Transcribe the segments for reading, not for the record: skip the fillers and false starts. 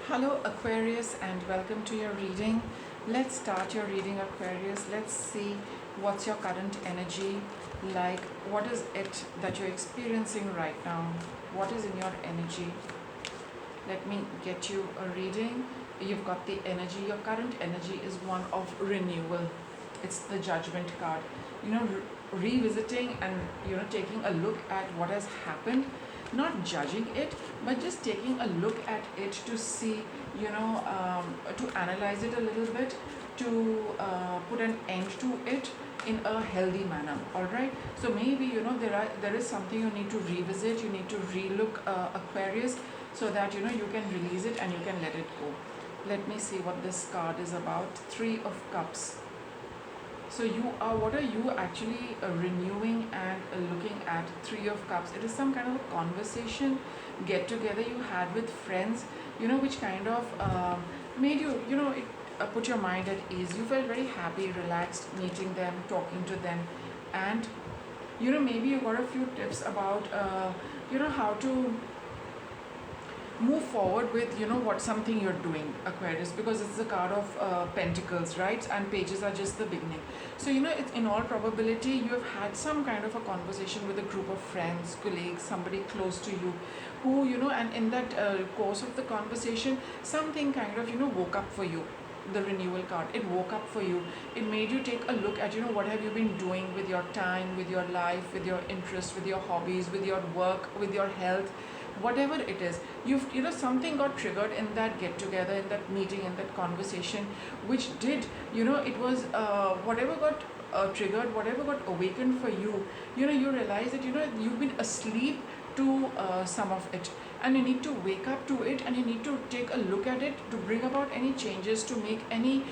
Hello Aquarius and welcome to your reading. Let's start your reading, Aquarius. Let's see what's your current energy like. What is it that you're experiencing right now? What is in your energy? Let me get you a reading. You've got the energy. Your current energy is one of renewal. It's the Judgment card. Revisiting and taking a look at what has happened, not judging it, but just taking a look at it to see, to analyze it a little bit, to put an end to it in a healthy manner. All right. So maybe there is something you need to revisit. You need to relook, Aquarius, so that you can release it and you can let it go. Let me see what this card is about. Three of Cups. So what are you actually renewing and looking at? Three of Cups. It is some kind of a conversation, get together you had with friends, which kind of made you, put your mind at ease. You felt very happy, relaxed, meeting them, talking to them, and maybe you got a few tips about, how to move forward with what something you're doing, Aquarius, because it's the card of Pentacles, right? And pages are just the beginning. So it's in all probability you have had some kind of a conversation with a group of friends, colleagues, somebody close to you, who and in that course of the conversation, something kind of woke up for you. The renewal card, it woke up for you. It made you take a look at what have you been doing with your time, with your life, with your interests, with your hobbies, with your work, with your health, whatever it is. Something got triggered in that get together, in that meeting, in that conversation, which did, it was whatever got triggered, whatever got awakened for you, you realize that you've been asleep to some of it, and you need to wake up to it, and you need to take a look at it, to bring about any changes, to make any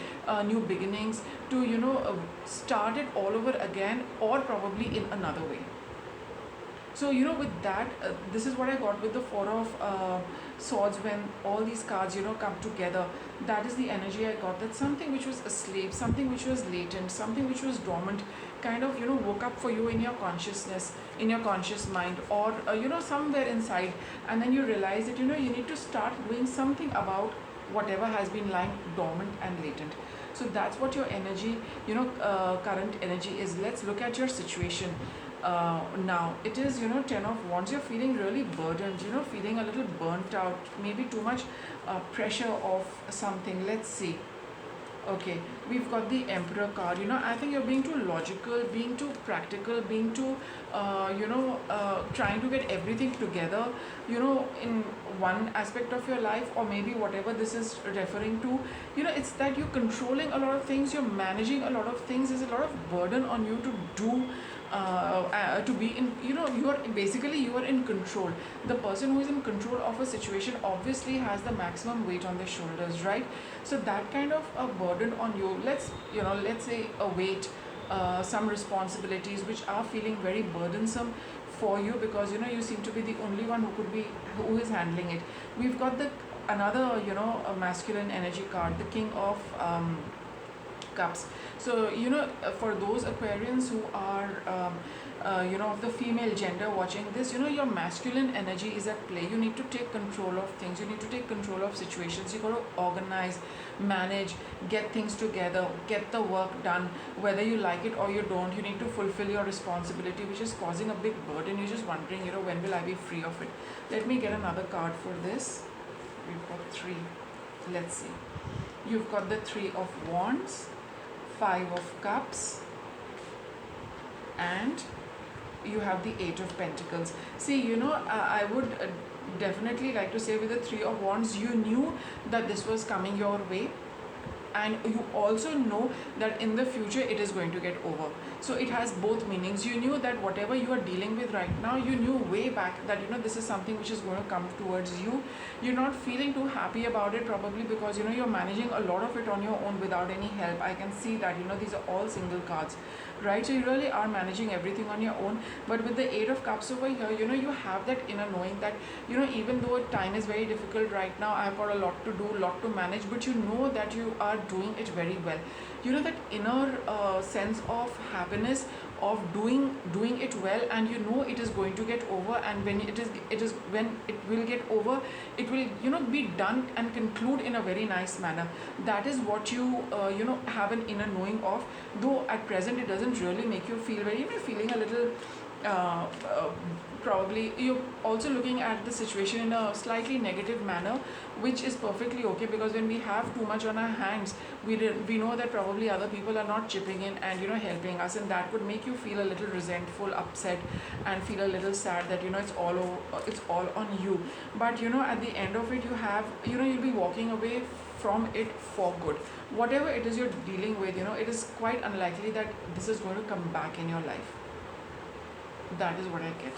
new beginnings, to start it all over again, or probably in another way. So with that, this is what I got with the Four of Swords. When all these cards come together, that is the energy I got, that something which was asleep, something which was latent, something which was dormant, kind of woke up for you in your consciousness, in your conscious mind, or somewhere inside, and then you realize that you need to start doing something about whatever has been lying dormant and latent. So that's what your energy, current energy is. Let's look at your situation. Now it is 10 of Wands. You're feeling really burdened, feeling a little burnt out, maybe too much pressure of something. Let's see. Okay, we've got the Emperor card. I think you're being too logical, being too practical, being too trying to get everything together, in one aspect of your life, or maybe whatever this is referring to. It's that you're controlling a lot of things, you're managing a lot of things. There's a lot of burden on you to do, to be in, you are in control. The person who is in control of a situation obviously has the maximum weight on their shoulders, right? So that kind of a burden on you, let's say a weight, some responsibilities which are feeling very burdensome for you, because you seem to be the only one who is handling it. We've got another a masculine energy card, the King of Cups. So for those Aquarians who are of the female gender watching this, your masculine energy is at play. You need to take control of things, you need to take control of situations. You got to organize, manage, get things together, get the work done, whether you like it or you don't. You need to fulfill your responsibility, which is causing a big burden. You're just wondering, when will I be free of it? Let me get another card for this. We've got three. Let's see. You've got the Three of Wands, Five of Cups, and you have the Eight of Pentacles. See, I would definitely like to say, with the Three of Wands, you knew that this was coming your way, and you also know that in the future it is going to get over. So it has both meanings. You knew that whatever you are dealing with right now, you knew way back that this is something which is going to come towards you. You're not feeling too happy about it, probably because you're managing a lot of it on your own without any help. I can see that these are all single cards, right? So you really are managing everything on your own. But with the Eight of Cups over here, you have that inner knowing that even though time is very difficult right now, I've got a lot to do, a lot to manage, but that you are doing it very well. That inner sense of happiness of doing it well, and you know it is going to get over, and when when it will get over, it will be done and conclude in a very nice manner. That is what you have an inner knowing of, though at present it doesn't really make you feel very, feeling a little uh, uh, probably you're also looking at the situation in a slightly negative manner, which is perfectly okay, because when we have too much on our hands, we know that probably other people are not chipping in and helping us, and that could make you feel a little resentful, upset, and feel a little sad that it's all on you. But at the end of it, you'll be walking away from it for good. Whatever it is you're dealing with, it is quite unlikely that this is going to come back in your life. That is what I get.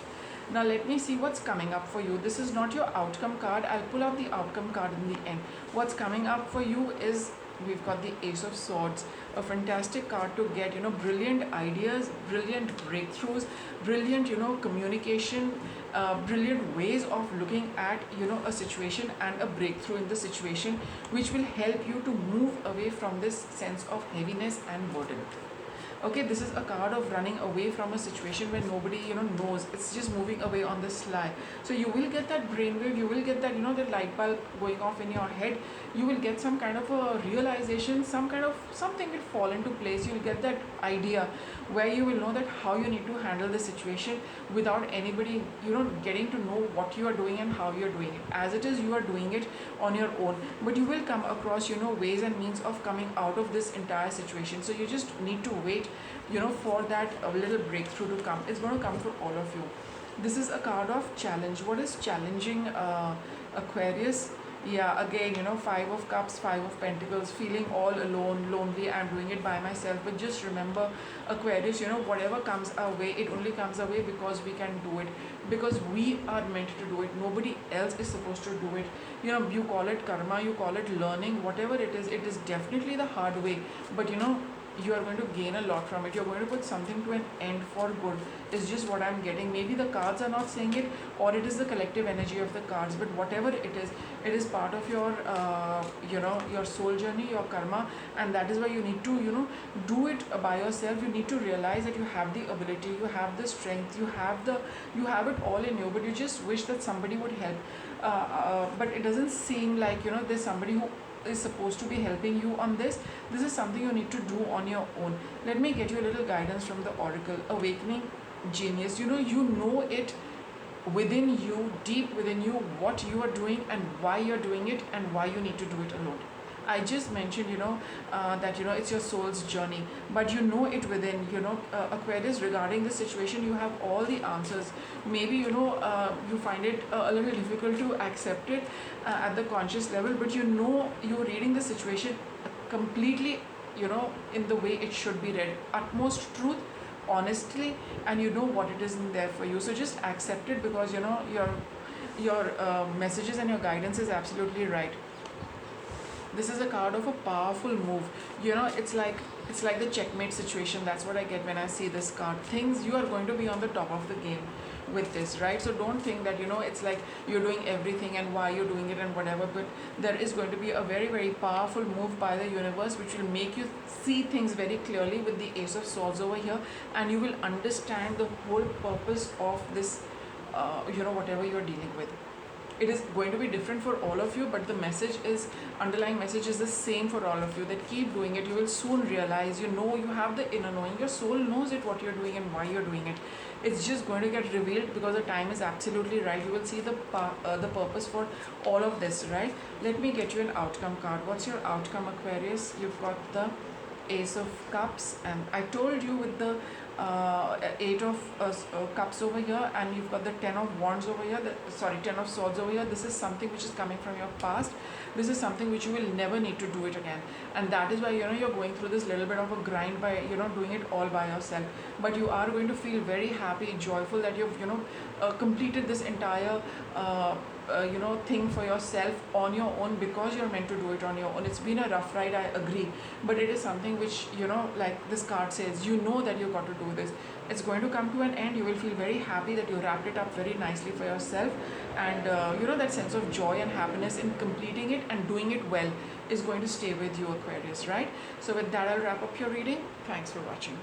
Now let me see what's coming up for you. This is not your outcome card. I'll pull out the outcome card in the end. What's coming up for you is, we've got the Ace of Swords, a fantastic card to get, brilliant ideas, brilliant breakthroughs, brilliant, communication, brilliant ways of looking at, a situation and a breakthrough in the situation, which will help you to move away from this sense of heaviness and burden. Okay, this is a card of running away from a situation where nobody knows. It's just moving away on the sly. So you will get that brainwave, you will get that that light bulb going off in your head. You will get some kind of a realization, something will fall into place. You will get that idea where you will know that how you need to handle the situation without anybody getting to know what you are doing and how you are doing it. As it is, you are doing it on your own, but you will come across ways and means of coming out of this entire situation. So you just need to wait for that little breakthrough to come. It's going to come for all of you. This is a card of challenge. What is challenging, Aquarius? Yeah, again, Five of Cups, Five of Pentacles, feeling all alone, lonely. I'm doing it by myself. But just remember, Aquarius, whatever comes our way, it only comes our way because we can do it, because we are meant to do it. Nobody else is supposed to do it. You call it karma, you call it learning, whatever it is definitely the hard way. But you are going to gain a lot from it. You're going to put something to an end for good, is just what I'm getting. Maybe the cards are not saying it, or it is the collective energy of the cards, but whatever it is part of your your soul journey, your karma, and that is why you need to do it by yourself. You need to realize that you have the ability, you have the strength, you have it all in you, but you just wish that somebody would help. But it doesn't seem like there's somebody who is supposed to be helping you on this. This is something you need to do on your own. Let me get you a little guidance from the oracle. Awakening genius, you know it within you, deep within you, what you are doing and why you're doing it, and why you need to do it alone. I just mentioned that it's your soul's journey, but it within Aquarius. Regarding this situation, you have all the answers. Maybe you find it a little difficult to accept it at the conscious level, but you're reading the situation completely in the way it should be read, utmost truth, honestly, and what it is in there for you. So just accept it, because your messages and your guidance is absolutely right. This is a card of a powerful move. It's like the checkmate situation. That's what I get when I see this card. You are going to be on the top of the game with this, right? So don't think that it's like you're doing everything and why you're doing it and whatever, but there is going to be a very, very powerful move by the universe, which will make you see things very clearly with the Ace of Swords over here, and you will understand the whole purpose of this whatever you're dealing with. It is going to be different for all of you, but the underlying message is the same for all of you, that keep doing it. You will soon realize, you have the inner knowing. Your soul knows it, what you're doing and why you're doing it. It's just going to get revealed, because the time is absolutely right. You will see the purpose for all of this, right? Let me get you an outcome card. What's your outcome, Aquarius? You've got the Ace of Cups, and I told you with the Eight of Cups over here, and you've got the Ten of Wands over here, Ten of Swords over here. This is something which is coming from your past. This is something which you will never need to do it again, and that is why you're going through this little bit of a grind by doing it all by yourself. But you are going to feel very happy, joyful that you've completed this entire thing for yourself on your own, because you're meant to do it on your own. It's been a rough ride, I agree, but it is something which like this card says, that you've got to do this. It's going to come to an end. You will feel very happy that you wrapped it up very nicely for yourself, and that sense of joy and happiness in completing it and doing it well is going to stay with you, Aquarius, right? So with that, I'll wrap up your reading. Thanks for watching.